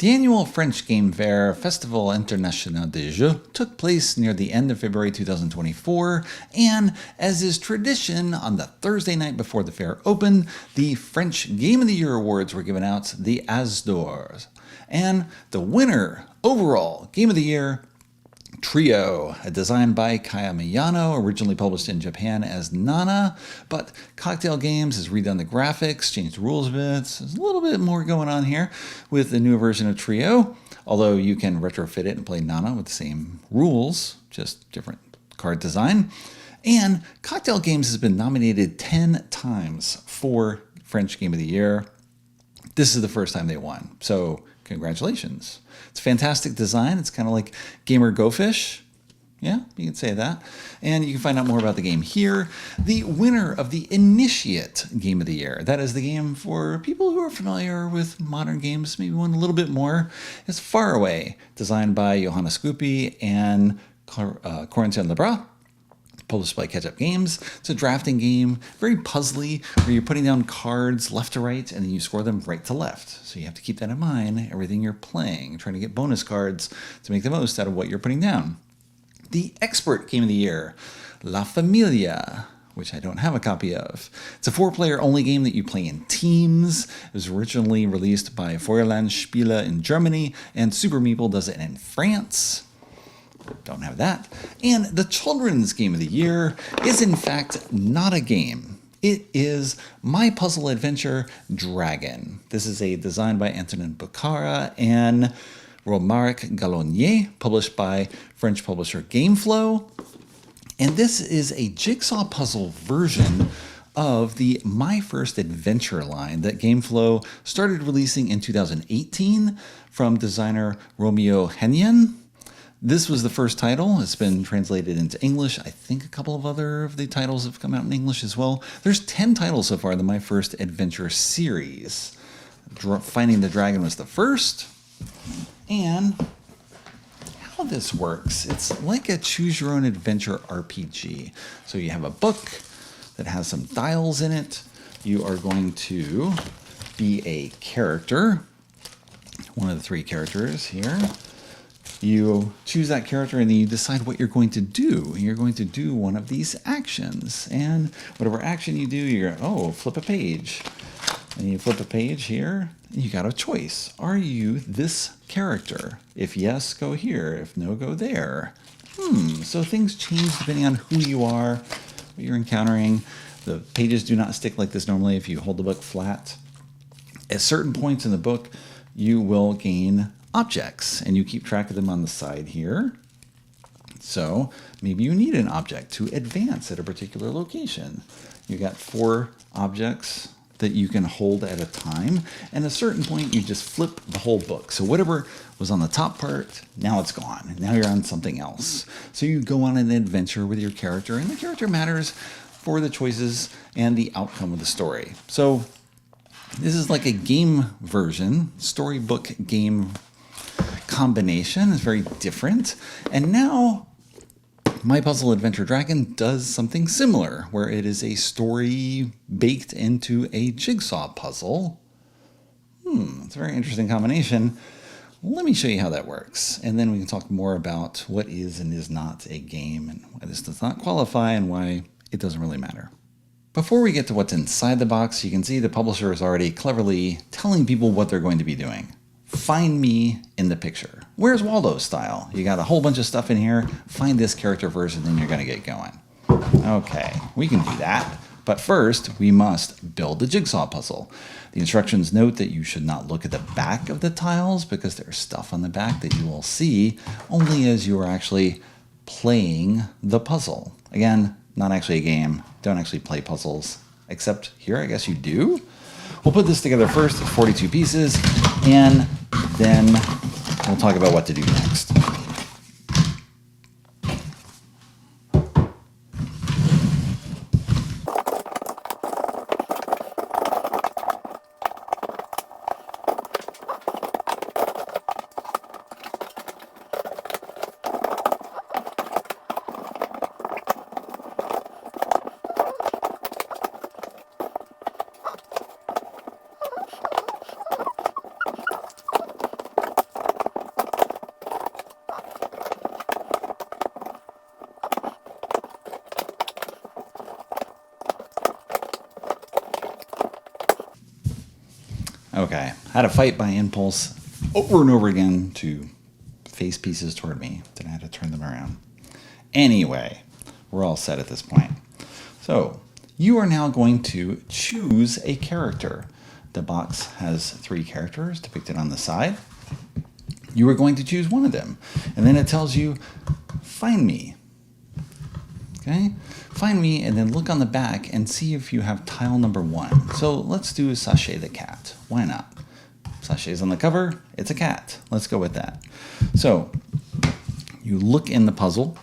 The annual French game fair Festival International des Jeux took place near the end of February 2024, and as is tradition, on the Thursday night before the fair opened, the French Game of the Year awards were given out, the As d'Or. And the winner, overall Game of the Year, Trio, designed by Kaya Miyano, originally published in Japan as Nana, but Cocktail Games has redone the graphics, changed the rules a bit. So there's a little bit more going on here with the new version of Trio, although you can retrofit it and play Nana with the same rules, just different card design. And Cocktail Games has been nominated 10 times for French Game of the Year. This is the first time they won, so congratulations. It's fantastic design. It's kind of like Gamer Go Fish. Yeah, you can say that. And you can find out more about the game here. The winner of the Initiate Game of the Year, that is the game for people who are familiar with modern games, maybe one a little bit more, is Far Away, designed by Johanna Scoopy and Corentin Lebras, published by Ketchup Games. It's a drafting game, very puzzly, where you're putting down cards left to right, and then you score them right to left. So you have to keep that in mind, everything you're playing, trying to get bonus cards to make the most out of what you're putting down. The Expert Game of the Year, La Familia, which I don't have a copy of. It's a 4-player only game that you play in teams. It was originally released by Feuerland Spiele in Germany, and Super Meeple does it in France. Don't have that. And the Children's Game of the Year is in fact not a game. It is My Puzzle Adventure Dragon. This is a design by Antonin Bucara and Romaric Gallonier, published by French publisher Gameflow. And this is a jigsaw puzzle version of the My First Adventure line that Gameflow started releasing in 2018 from designer Romeo Hennion. This was the first title. It's been translated into English. I think a couple of other of the titles have come out in English as well. There's 10 titles so far in the My First Adventure series. Finding the Dragon was the first. And how this works, it's like a choose your own adventure RPG. So you have a book that has some dials in it. You are going to be a character, one of the 3 characters here. You choose that character and then you decide what you're going to do. You're going to do one of these actions. And whatever action you do, you're flip a page. And you flip a page here, and you got a choice. Are you this character? If yes, go here. If no, go there. So things change depending on who you are, what you're encountering. The pages do not stick like this normally if you hold the book flat. At certain points in the book, you will gain objects, and you keep track of them on the side here. So maybe you need an object to advance at a particular location. You got 4 objects that you can hold at a time, and at a certain point you just flip the whole book. So whatever was on the top part, now it's gone. Now you're on something else. So you go on an adventure with your character, and the character matters for the choices and the outcome of the story. So this is like a game version, storybook game combination. Is very different. And now My Puzzle Adventure Dragon does something similar, where it is a story baked into a jigsaw puzzle. It's a very interesting combination. Let me show you how that works, and then we can talk more about what is and is not a game, and why this does not qualify, and why it doesn't really matter. Before we get to what's inside the box, you can see the publisher is already cleverly telling people what they're going to be doing. Find me in the picture. Where's Waldo style? You got a whole bunch of stuff in here. Find this character version, then you're going to get going. Okay, we can do that. But first, we must build the jigsaw puzzle. The instructions note that you should not look at the back of the tiles because there's stuff on the back that you will see only as you are actually playing the puzzle. Again, not actually a game. Don't actually play puzzles. Except here, I guess you do. We'll put this together first, 42 pieces, and then we'll talk about what to do next. Okay, I had to fight by impulse over and over again to face pieces toward me. Then I had to turn them around. Anyway, we're all set at this point. So, you are now going to choose a character. The box has 3 characters depicted on the side. You are going to choose one of them. And then it tells you, find me. Okay? Find me and then look on the back and see if you have tile number 1. So let's do Sashay the cat. Why not? Sashay's on the cover. It's a cat. Let's go with that. So you look in the puzzle,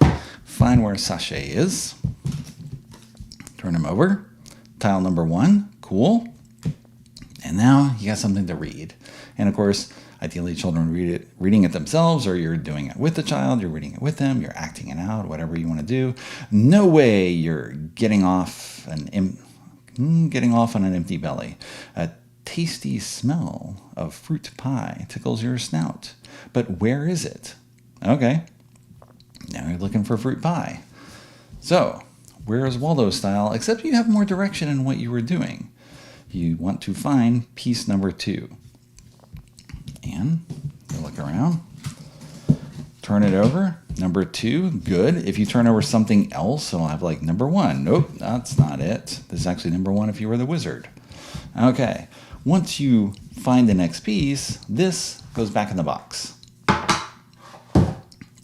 find where Sashay is, turn him over. Tile number 1. Cool. And now you got something to read. And of course, ideally children reading it themselves, or you're doing it with the child, you're reading it with them, you're acting it out, whatever you want to do. No way you're getting off on an empty belly. A tasty smell of fruit pie tickles your snout. But where is it? Okay, now you're looking for fruit pie. So, where is Waldo style, except you have more direction in what you were doing. You want to find piece number 2. And you look around, turn it over. Number 2, good. If you turn over something else, it'll have like number 1. Nope, that's not it. This is actually number 1 if you were the wizard. Okay, once you find the next piece, this goes back in the box.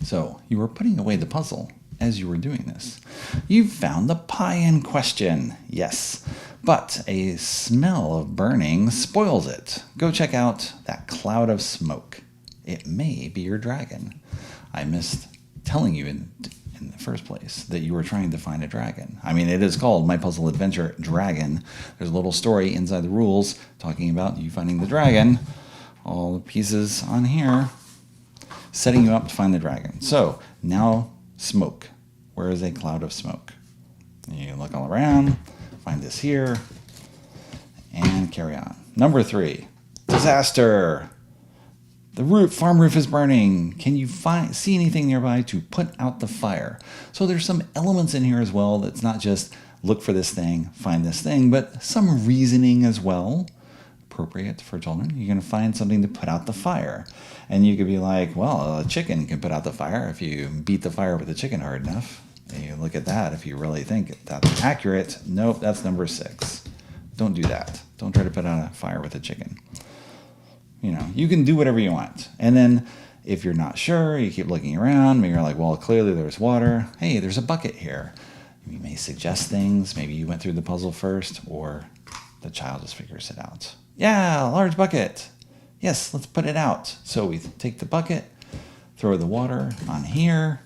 So you were putting away the puzzle as you were doing this. You found the pie in question, yes. But a smell of burning spoils it. Go check out that cloud of smoke. It may be your dragon. I missed telling you in the first place that you were trying to find a dragon. I mean, it is called My Puzzle Adventure Dragon. There's a little story inside the rules talking about you finding the dragon. All the pieces on here setting you up to find the dragon. So now smoke. Where is a cloud of smoke? And you look all around. Find this here, and carry on. Number 3, disaster. The farm roof is burning. Can you see anything nearby to put out the fire? So there's some elements in here as well that's not just look for this thing, find this thing, but some reasoning as well, appropriate for children. You're going to find something to put out the fire. And you could be like, well, a chicken can put out the fire if you beat the fire with a chicken hard enough. And you look at that if you really think that's accurate. Nope, that's number 6. Don't do that. Don't try to put out a fire with a chicken. You know, you can do whatever you want. And then if you're not sure, you keep looking around. Maybe you're like, well, clearly there's water. Hey, there's a bucket here. You may suggest things. Maybe you went through the puzzle first, or the child just figures it out. Yeah, large bucket. Yes, let's put it out. So we take the bucket, throw the water on here.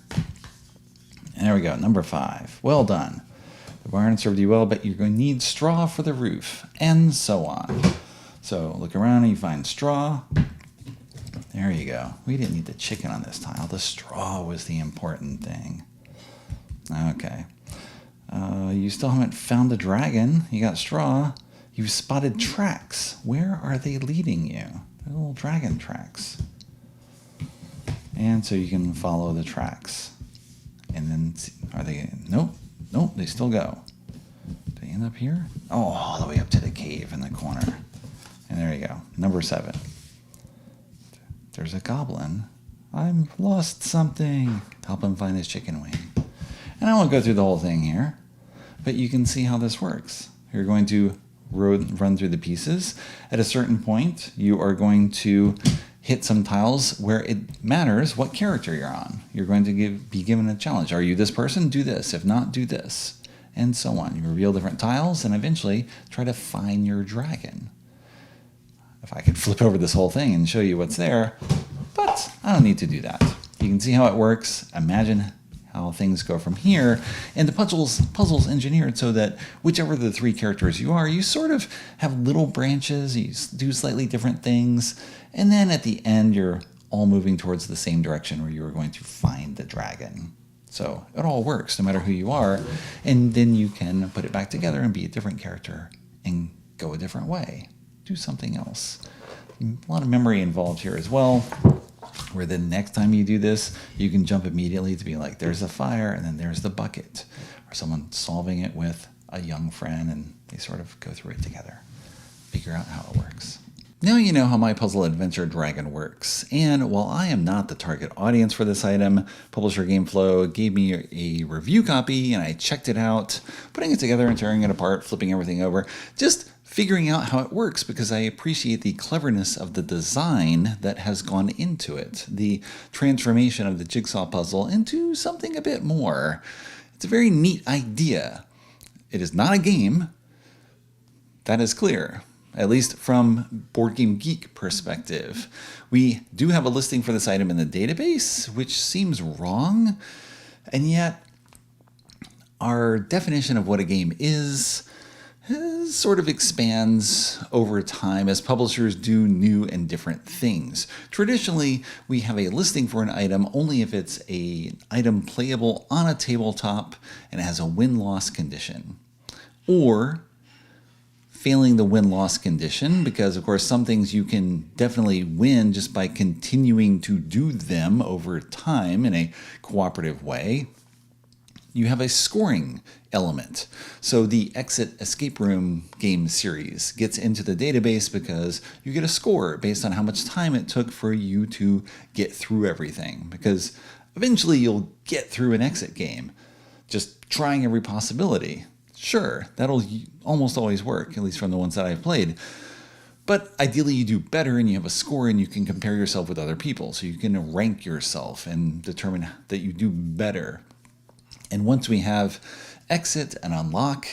And there we go, number 5. Well done. The barn served you well, but you're going to need straw for the roof, and so on. So look around and you find straw. There you go. We didn't need the chicken on this tile. The straw was the important thing. Okay. You still haven't found the dragon. You got straw. You've spotted tracks. Where are they leading you? They're little dragon tracks. And so you can follow the tracks. And then, are they, nope, they still go. Do they end up here? Oh, all the way up to the cave in the corner. And there you go, number 7. There's a goblin. I've lost something. Help him find his chicken wing. And I won't go through the whole thing here, but you can see how this works. You're going to run through the pieces. At a certain point, you are going to hit some tiles where it matters what character you're on. You're going to be given a challenge. Are you this person? Do this. If not, do this. And so on. You reveal different tiles and eventually try to find your dragon. If I could flip over this whole thing and show you what's there, but I don't need to do that. You can see how it works. Imagine how things go from here. And the puzzle's engineered so that whichever of the 3 characters you are, you sort of have little branches, you do slightly different things, and then at the end you're all moving towards the same direction where you are going to find the dragon. So it all works no matter who you are, and then you can put it back together and be a different character and go a different way. Do something else. A lot of memory involved here as well, where the next time you do this, you can jump immediately to be like, there's a fire, and then there's the bucket, or someone solving it with a young friend, and they sort of go through it together, figure out how it works. Now you know how my puzzle adventure dragon works, and while I am not the target audience for this item, publisher GameFlow gave me a review copy and I checked it out, putting it together and tearing it apart, flipping everything over, just figuring out how it works because I appreciate the cleverness of the design that has gone into it, the transformation of the jigsaw puzzle into something a bit more. It's a very neat idea. It is not a game, that is clear. At least from Board Game Geek perspective. We do have a listing for this item in the database, which seems wrong, and yet our definition of what a game is sort of expands over time as publishers do new and different things. Traditionally, we have a listing for an item only if it's an item playable on a tabletop and it has a win-loss condition. Or failing the win-loss condition, because of course some things you can definitely win just by continuing to do them over time in a cooperative way. You have a scoring element. So the Exit Escape Room game series gets into the database because you get a score based on how much time it took for you to get through everything. Because eventually you'll get through an exit game, just trying every possibility. Sure, that'll almost always work, at least from the ones that I've played. But ideally you do better and you have a score and you can compare yourself with other people. So you can rank yourself and determine that you do better. And once we have exit and unlock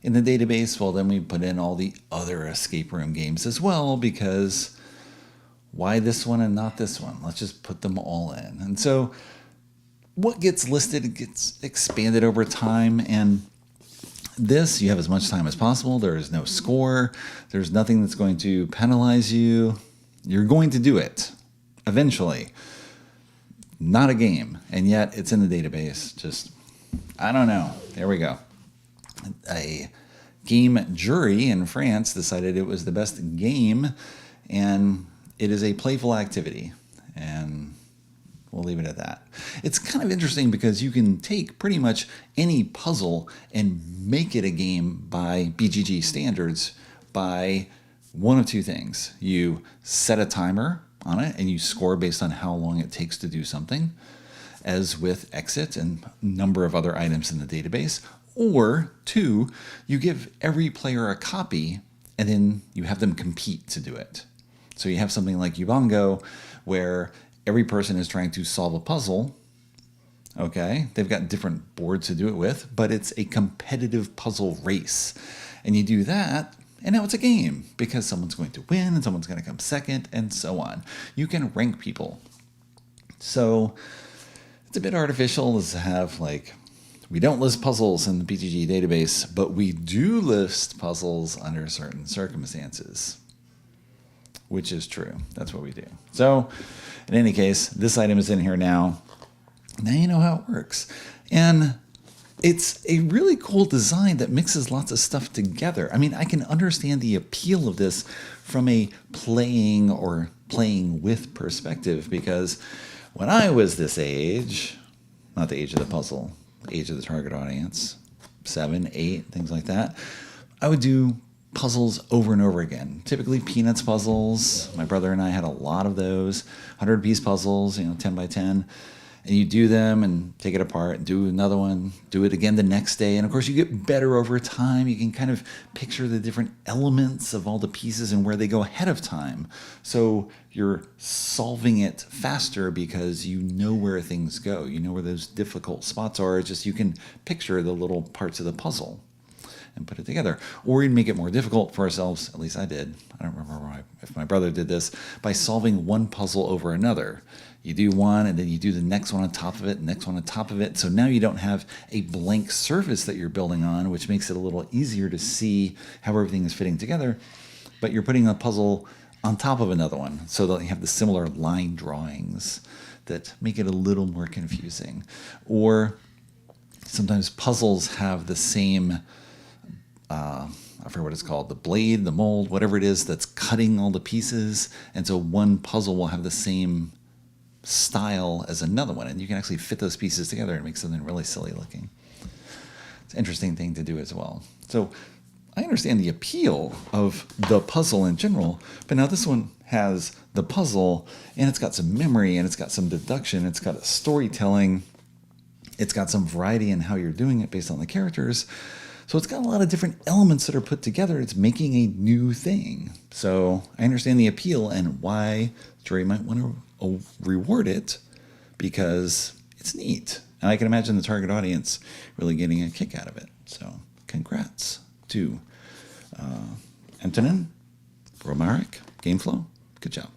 in the database, well, then we put in all the other escape room games as well, because why this one and not this one? Let's just put them all in. And so what gets listed gets expanded over time, and this, you have as much time as possible. There is no score. There's nothing that's going to penalize you. You're going to do it eventually. Not a game, and yet it's in the database. Just, I don't know. There we go. A game jury in France decided it was the best game, and it is a playful activity. And we'll leave it at that. It's kind of interesting because you can take pretty much any puzzle and make it a game by BGG standards by one of two things. You set a timer on it and you score based on how long it takes to do something, as with Exit and a number of other items in the database. Or two, you give every player a copy and then you have them compete to do it. So you have something like Ubongo where every person is trying to solve a puzzle. Okay, they've got different boards to do it with, but it's a competitive puzzle race. And you do that, and now it's a game because someone's going to win and someone's going to come second and so on. You can rank people. So it's a bit artificial to have, like, we don't list puzzles in the BGG database, but we do list puzzles under certain circumstances, which is true. That's what we do. So in any case, this item is in here now. Now you know how it works. And it's a really cool design that mixes lots of stuff together. I mean, I can understand the appeal of this from a playing or playing with perspective, because when I was this age, not the age of the puzzle, the age of the target audience, 7, 8, things like that, I would do puzzles over and over again. Typically Peanuts puzzles. My brother and I had a lot of those. 100-piece puzzles, 10 by 10. And you do them and take it apart and do another one, do it again the next day. And of course you get better over time. You can kind of picture the different elements of all the pieces and where they go ahead of time. So you're solving it faster because you know where things go. You know where those difficult spots are. It's just you can picture the little parts of the puzzle and put it together. Or we'd make it more difficult for ourselves, at least I did. I don't remember if my brother did this, by solving one puzzle over another. You do one, and then you do the next one on top of it, next one on top of it. So now you don't have a blank surface that you're building on, which makes it a little easier to see how everything is fitting together. But you're putting a puzzle on top of another one, so that you have the similar line drawings that make it a little more confusing. Or sometimes puzzles have the same, I forget what it's called, the blade, the mold, whatever it is that's cutting all the pieces. And so one puzzle will have the same style as another one, and you can actually fit those pieces together and make something really silly looking. It's an interesting thing to do as well. So I understand the appeal of the puzzle in general, but now this one has the puzzle, and it's got some memory, and it's got some deduction, it's got a storytelling, it's got some variety in how you're doing it based on the characters. So it's got a lot of different elements that are put together. It's making a new thing. So I understand the appeal and why the jury might want to reward it, because it's neat. And I can imagine the target audience really getting a kick out of it. So congrats to Antonin, Romaric, Gameflow. Good job.